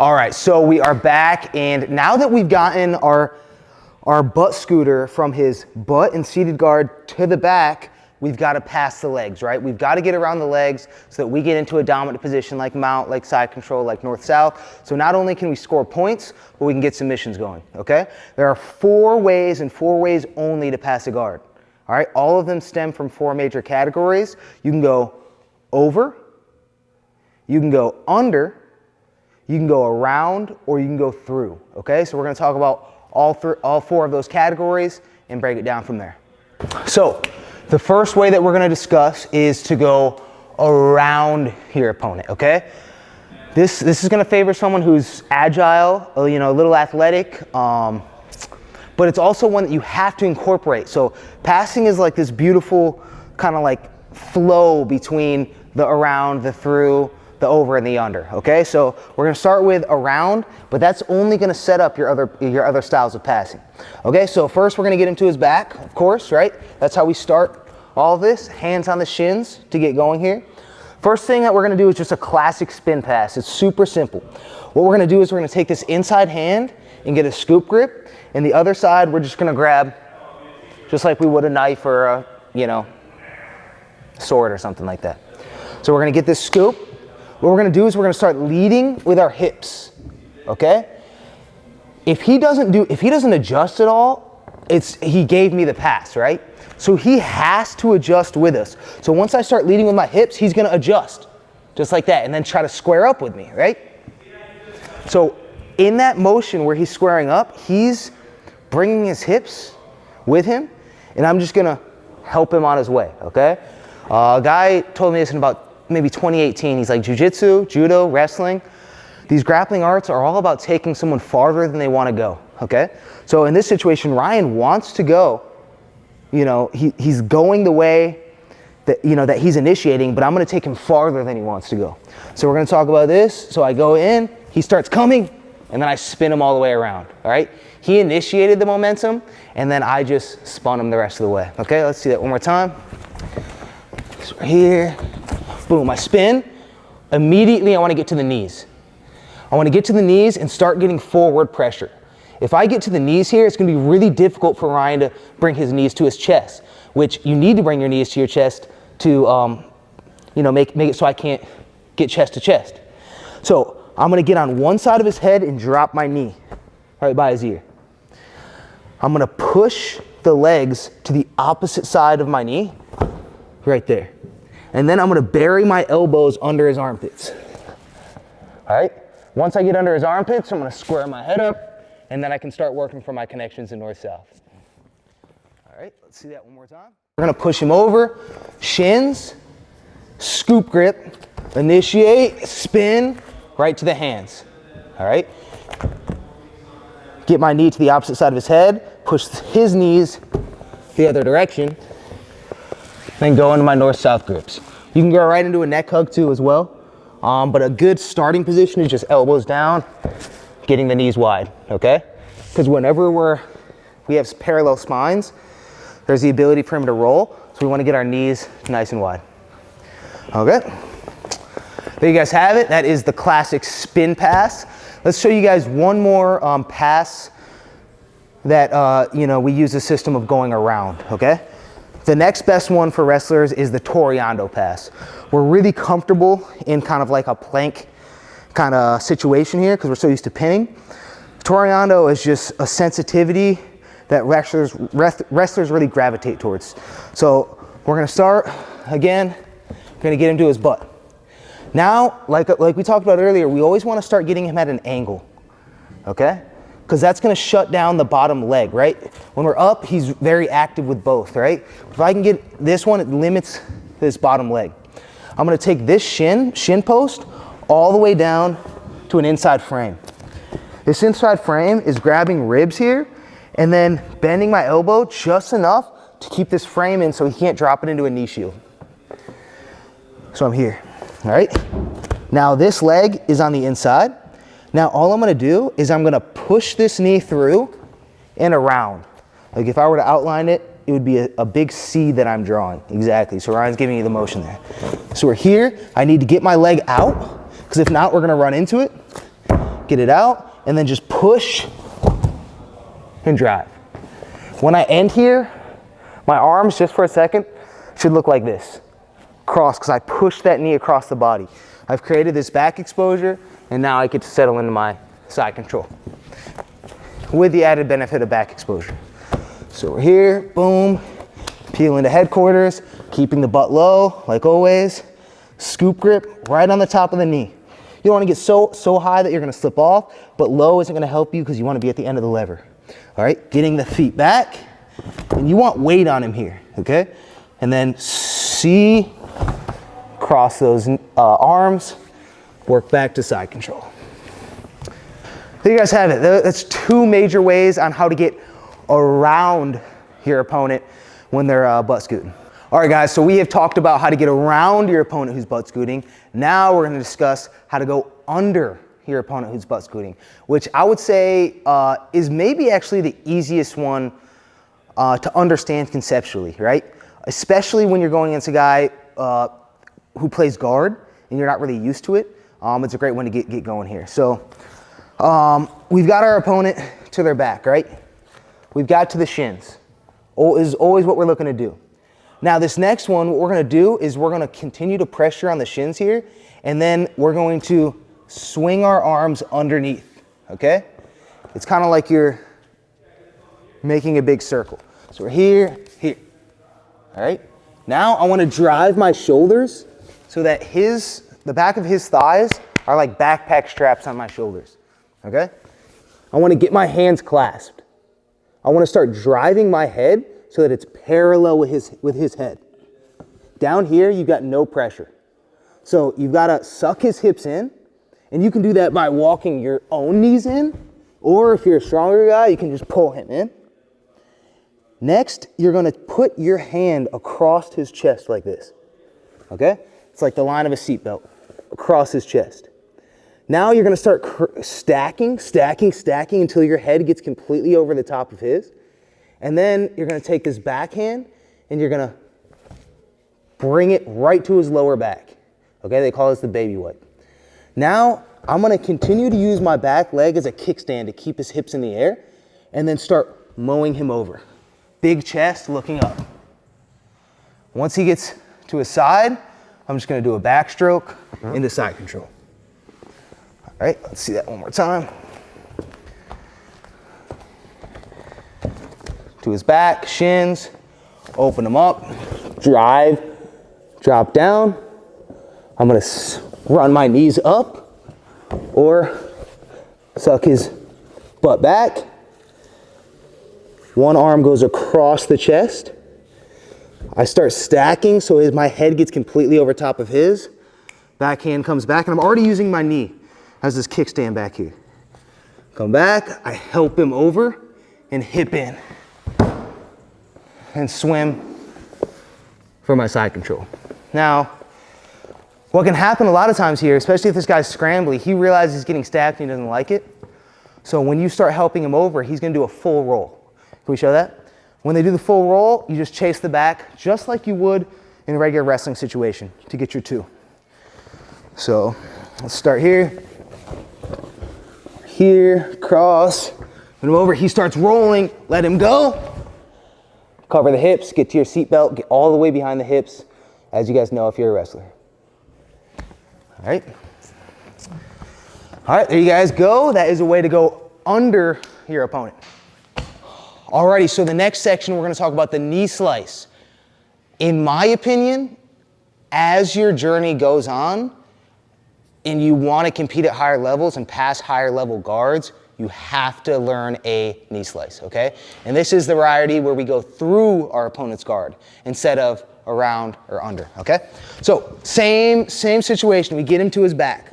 All right, so we are back, and now that we've gotten our butt scooter from his butt and seated guard to the back, we've got to pass the legs, right? We've got to get around the legs so that we get into a dominant position like mount, like side control, like north-south. So not only can we score points, but we can get submissions going, okay? There are 4 ways and 4 ways only to pass a guard, all right? All of them stem from 4 major categories. You can go over, you can go under, you can go around, or you can go through, okay? So we're gonna talk about all 4 of those categories and break it down from there. So the first way that we're gonna discuss is to go around your opponent, okay? This is gonna favor someone who's agile, you know, a little athletic, but it's also one that you have to incorporate. So passing is like this beautiful kind of like flow between the around, the through, the over, and the under, okay? So we're gonna start with around, but that's only gonna set up your other styles of passing. Okay, so first we're gonna get him to his back, of course, right? That's how we start all of this, hands on the shins to get going here. First thing that we're gonna do is just a classic spin pass. It's super simple. What we're gonna do is we're gonna take this inside hand and get a scoop grip, and the other side we're just gonna grab just like we would a knife or a, you know, sword or something like that. So we're gonna get this scoop. What we're gonna do is we're gonna start leading with our hips, okay? If he doesn't adjust at all, he gave me the pass, right? So he has to adjust with us. So once I start leading with my hips, he's gonna adjust, just like that, and then try to square up with me, right? So in that motion where he's squaring up, he's bringing his hips with him, and I'm just gonna help him on his way, okay? A guy told me this in about maybe 2018. He's like, jiu-jitsu, judo, wrestling, these grappling arts are all about taking someone farther than they want to go, okay? So in this situation, Ryan wants to go, you know, he's going the way that, you know, that he's initiating, but I'm going to take him farther than he wants to go. So we're going to talk about this. So I go in, he starts coming, and then I spin him all the way around, all right? He initiated the momentum, and then I just spun him the rest of the way, okay? Let's see that one more time. So right here. Boom, I spin. Immediately I want to get to the knees. I want to get to the knees and start getting forward pressure. If I get to the knees here, it's going to be really difficult for Ryan to bring his knees to his chest, which you need to bring your knees to your chest to, you know, make it so I can't get chest to chest. So I'm going to get on one side of his head and drop my knee right by his ear. I'm going to push the legs to the opposite side of my knee, right there. And then I'm gonna bury my elbows under his armpits. All right, once I get under his armpits, I'm gonna square my head up, and then I can start working for my connections in north-south. All right, let's see that one more time. We're gonna push him over, shins, scoop grip, initiate, spin, right to the hands. All right, get my knee to the opposite side of his head, push his knees the other direction, then go into my north-south grips. You can go right into a neck hug too as well, but a good starting position is just elbows down, getting the knees wide, okay? Because whenever we have parallel spines, there's the ability for him to roll, so we want to get our knees nice and wide. Okay, there you guys have it. That is the classic spin pass. Let's show you guys one more pass that you know, we use a system of going around, okay? The next best one for wrestlers is the Toriando Pass. We're really comfortable in kind of like a plank kind of situation here because we're so used to pinning. Toriando is just a sensitivity that wrestlers really gravitate towards. So we're gonna start, again, we're gonna get him to his butt. Now, like we talked about earlier, we always wanna start getting him at an angle, okay? Because that's going to shut down the bottom leg, right? When we're up, he's very active with both, right? If I can get this one, it limits this bottom leg. I'm going to take this shin post all the way down to an inside frame. This inside frame is grabbing ribs here and then bending my elbow just enough to keep this frame in so he can't drop it into a knee shield. So I'm here, all right? Now this leg is on the inside. Now all I'm gonna do is I'm gonna push this knee through and around. Like if I were to outline it, it would be a big C that I'm drawing. Exactly, so Ryan's giving you the motion there. So we're here, I need to get my leg out, because if not, we're gonna run into it. get it out, and then just push and drive. When I end here, my arms, just for a second, should look like this. Cross, because I pushed that knee across the body. I've created this back exposure, and now I get to settle into my side control with the added benefit of back exposure. So we're here, boom, peel into headquarters, keeping the butt low, like always. Scoop grip right on the top of the knee. You don't want to get so high that you're going to slip off, but low isn't going to help you because you want to be at the end of the lever. All right, getting the feet back, and you want weight on him here, okay? And then C, cross those arms, work back to side control. There you guys have it. That's 2 major ways on how to get around your opponent when they're butt scooting. All right, guys, so we have talked about how to get around your opponent who's butt scooting. Now we're going to discuss how to go under your opponent who's butt scooting, which I would say is maybe actually the easiest one to understand conceptually, right? Especially when you're going against a guy who plays guard and you're not really used to it. It's a great one to get going here. So we've got our opponent to their back, right? We've got to the shins. Is always what we're looking to do. Now this next one, what we're gonna do is we're gonna continue to pressure on the shins here, and then we're going to swing our arms underneath, okay? It's kind of like you're making a big circle. So we're here, here, all right? Now I wanna drive my shoulders so that the back of his thighs are like backpack straps on my shoulders, okay? I wanna get my hands clasped. I wanna start driving my head so that it's parallel with his head. Down here, you've got no pressure. So you've gotta suck his hips in, and you can do that by walking your own knees in, or if you're a stronger guy, you can just pull him in. Next, you're gonna put your hand across his chest like this, okay? It's like the line of a seatbelt across his chest. Now you're gonna start stacking until your head gets completely over the top of his. And then you're gonna take this backhand and you're gonna bring it right to his lower back. Okay, they call this the baby wipe. Now, I'm gonna continue to use my back leg as a kickstand to keep his hips in the air and then start mowing him over. Big chest, looking up. Once he gets to his side, I'm just gonna do a backstroke into side control. All right, let's see that one more time. To his back, shins, open them up, drive, drop down. I'm gonna run my knees up or suck his butt back. One arm goes across the chest. I start stacking so my head gets completely over top of his. Backhand comes back, and I'm already using my knee as this kickstand back here. Come back, I help him over and hip in. And swim for my side control. Now, what can happen a lot of times here, especially if this guy's scrambly, he realizes he's getting stacked and he doesn't like it. So when you start helping him over, he's gonna do a full roll. Can we show that? When they do the full roll, you just chase the back just like you would in a regular wrestling situation to get your 2. So let's start here. Here, cross, put him over. He starts rolling, let him go. Cover the hips, get to your seatbelt, get all the way behind the hips, as you guys know if you're a wrestler. All right. All right, there you guys go. That is a way to go under your opponent. Alrighty, so the next section we're gonna talk about the knee slice. In my opinion, as your journey goes on and you wanna compete at higher levels and pass higher level guards, you have to learn a knee slice, okay? And this is the variety where we go through our opponent's guard instead of around or under, okay? So same situation, we get him to his back.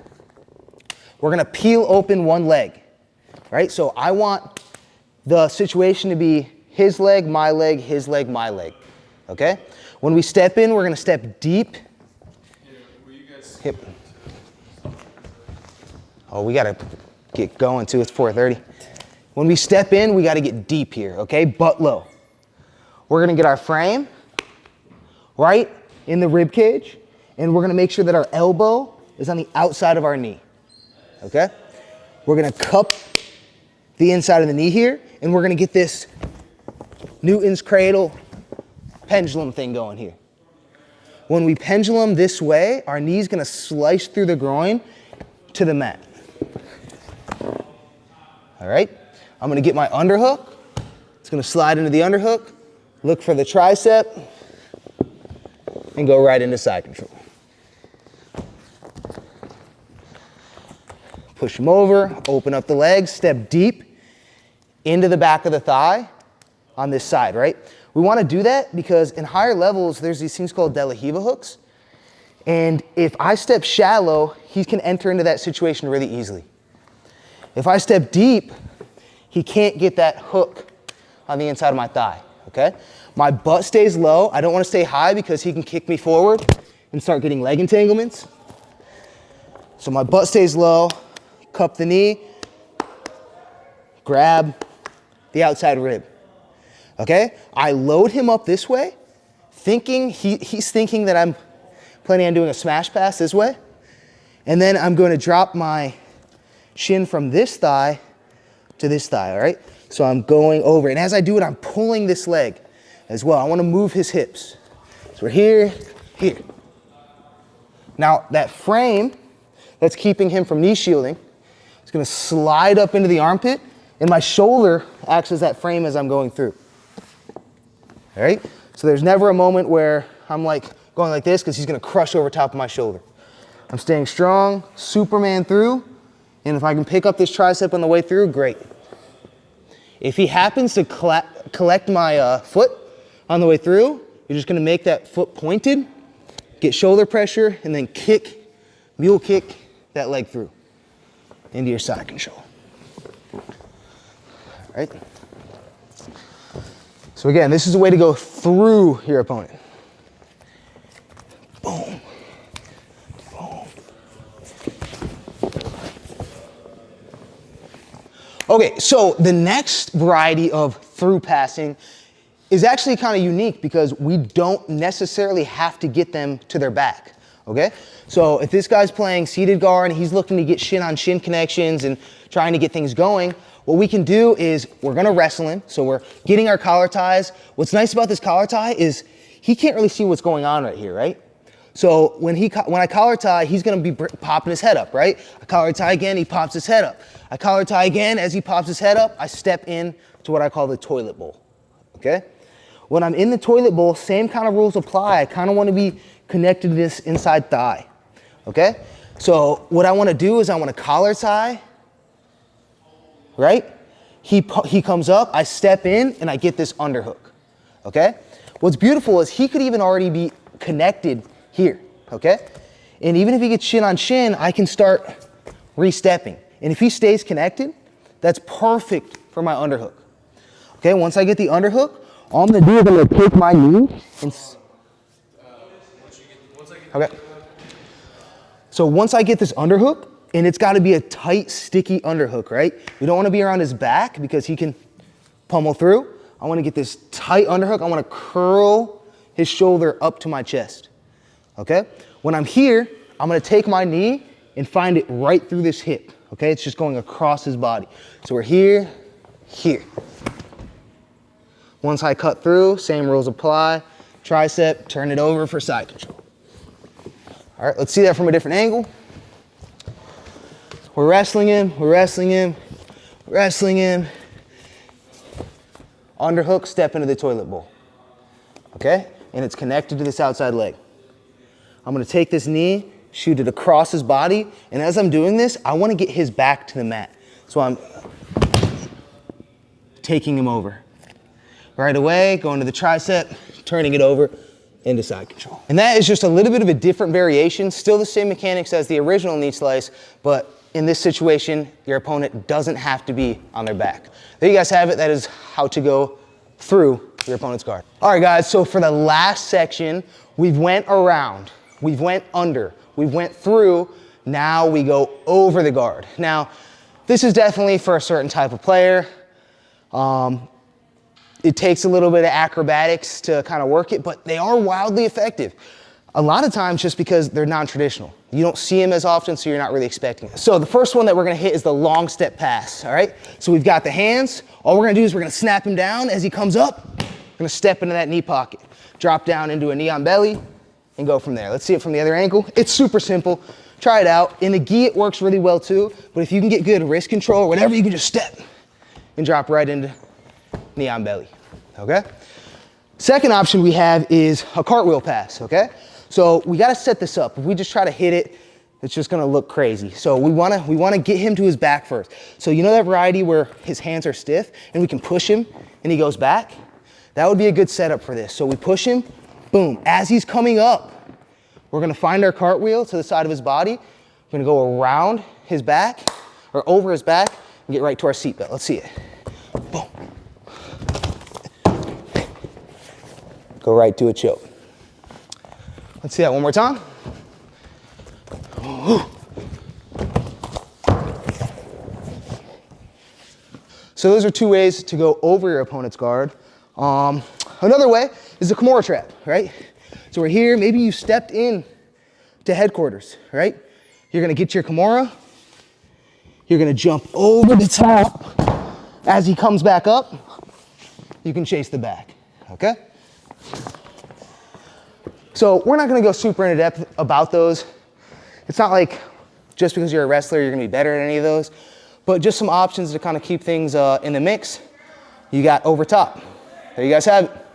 We're gonna peel open one leg, right? So I want the situation to be his leg, my leg, his leg, my leg, okay? When we step in, we're gonna step deep. Hip. Oh, we gotta get going too, it's 4:30. When we step in, we gotta get deep here, okay? Butt low. We're gonna get our frame right in the rib cage, and we're gonna make sure that our elbow is on the outside of our knee, okay? We're gonna cup the inside of the knee here, and we're gonna get this Newton's cradle pendulum thing going here. When we pendulum this way, our knee's gonna slice through the groin to the mat. All right, I'm gonna get my underhook. It's gonna slide into the underhook, look for the tricep, and go right into side control. Push them over, open up the legs, step deep into the back of the thigh on this side, right? We wanna do that because in higher levels, there's these things called De La Riva hooks. And if I step shallow, he can enter into that situation really easily. If I step deep, he can't get that hook on the inside of my thigh, okay? My butt stays low. I don't wanna stay high because he can kick me forward and start getting leg entanglements. So my butt stays low, cup the knee, grab the outside rib, okay? I load him up this way, thinking, he's thinking that I'm planning on doing a smash pass this way. And then I'm going to drop my shin from this thigh to this thigh, all right? So I'm going over, and as I do it, I'm pulling this leg as well. I wanna move his hips. So we're here, here. Now that frame that's keeping him from knee shielding is gonna slide up into the armpit, and my shoulder acts as that frame as I'm going through. All right? So there's never a moment where I'm like going like this because he's gonna crush over top of my shoulder. I'm staying strong, Superman through, and if I can pick up this tricep on the way through, great. If he happens to collect my foot on the way through, you're just gonna make that foot pointed, get shoulder pressure, and then kick, mule kick that leg through into your side control. All right? So again, this is a way to go through your opponent. Boom. Boom. Okay, so the next variety of through passing is actually kind of unique because we don't necessarily have to get them to their back, okay? So if this guy's playing seated guard and he's looking to get shin on shin connections and trying to get things going, what we can do is we're gonna wrestle him. So we're getting our collar ties. What's nice about this collar tie is he can't really see what's going on right here, right? So when I collar tie, he's gonna be popping his head up, right? I collar tie again, he pops his head up. I collar tie again, as he pops his head up, I step in to what I call the toilet bowl, okay? When I'm in the toilet bowl, same kind of rules apply. I kind of want to be connected to this inside thigh, okay? So what I want to do is I want to collar tie, right? He comes up, I step in, and I get this underhook, okay? What's beautiful is he could even already be connected here, okay? And even if he gets shin on shin, I can start re-stepping. And if he stays connected, that's perfect for my underhook, okay? Once I get the underhook, all I'm gonna do is I'm gonna take my knee and, okay. So once I get this underhook, and it's gotta be a tight, sticky underhook, right? We don't wanna be around his back because he can pummel through. I wanna get this tight underhook. I wanna curl his shoulder up to my chest, okay? When I'm here, I'm gonna take my knee and find it right through this hip, okay? It's just going across his body. So we're here, here. Once I cut through, same rules apply. Tricep, turn it over for side control. All right, let's see that from a different angle. We're wrestling him, we're wrestling him, wrestling him. Underhook, step into the toilet bowl, okay? And it's connected to this outside leg. I'm gonna take this knee, shoot it across his body, and as I'm doing this, I wanna get his back to the mat. So I'm taking him over. Right away, going to the tricep, turning it over into side control. And that is just a little bit of a different variation, still the same mechanics as the original knee slice, but in this situation, your opponent doesn't have to be on their back. There you guys have it. That is how to go through your opponent's guard. All right, guys, so for the last section, we've went around, we've went under, we went through, now we go over the guard. Now, this is definitely for a certain type of player. It takes a little bit of acrobatics to kind of work it, but they are wildly effective. A lot of times just because they're non-traditional. You don't see them as often, so you're not really expecting it. So the first one that we're gonna hit is the long step pass, all right? So we've got the hands. All we're gonna do is we're gonna snap him down as he comes up. We're gonna step into that knee pocket, drop down into a knee on belly, and go from there. Let's see it from the other ankle. It's super simple. Try it out. In the gi, it works really well too, but if you can get good wrist control or whatever, you can just step and drop right into knee on belly, okay? Second option we have is a cartwheel pass, okay? So we gotta set this up. If we just try to hit it, it's just gonna look crazy. So we wanna get him to his back first. So you know that variety where his hands are stiff and we can push him and he goes back? That would be a good setup for this. So we push him, boom. As he's coming up, we're gonna find our cartwheel to the side of his body. We're gonna go around his back or over his back and get right to our seatbelt. Let's see it. Boom. Go right to a choke. Let's see that one more time. So those are two ways to go over your opponent's guard. Another way is the Kimura trap, right? So we're here, maybe you stepped in to headquarters, right? You're gonna get your Kimura, you're gonna jump over the top. As he comes back up, you can chase the back, okay? So we're not gonna go super into depth about those. It's not like just because you're a wrestler, you're gonna be better at any of those, but just some options to kind of keep things in the mix. You got over top. There you guys have it.